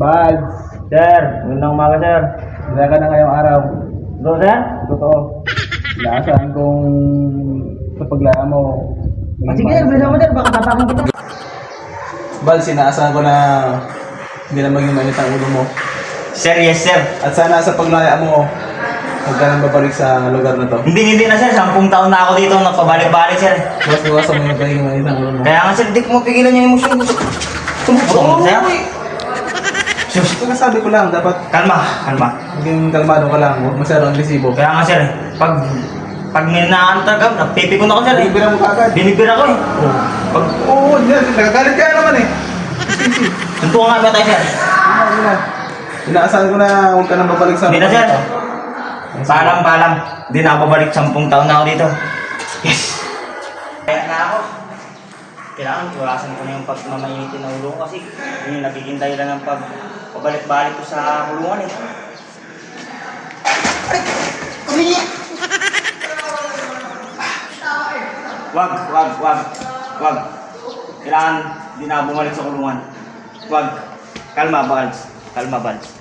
Buds, Sir, magandang umaga, sir. wala ka na ngayong araw. Bro, sir? Totoo. Inaasahan kong sa paglaya mo. Sige, bilisan mo, sir. Baka tapakan kita. Buds, inaasahan ko na hindi na maging mainit ang ulo mo. Sir, yes, sir. At sana sa paglaya mo, huwag ka nang babalik sa lugar na to. Hindi na, sir. 10 taon na ako dito. Nagpabalik-balik, sir. Buwas-buwasan mo yung pagiging mainit ang ulo mo. Kaya nga, sir, di ko mapigilan yung emosyon ko. Tumutulong, sir. Sus, Ito na sabi ko lang, dapat kalma. maging kalmado ka lang. Huwag masyadong agresibo. Kaya nga, sir, pag may naantag ka, napipikon ako, sir. Bibira mo kagad. Binibira ko, eh. Pag Oo, nagagalit ka naman eh. suntukan nga ba tayo, sir? Ano na? Inaasahan ko na huwag ka nang babalik sa Hindi na, sir. Paalam. Hindi na ako babalik. 10 taon na ako dito. Yes! Kaya na ako. Kailangan iwasan ko na yung pagmamainitin ng ulo ko kasi yun yung nagiging dahilan ng pabalik-balik ko sa kulungan, eh. Wag. Kailangan hindi na ako bumalik sa kulungan. Wag. Kalma, Balds.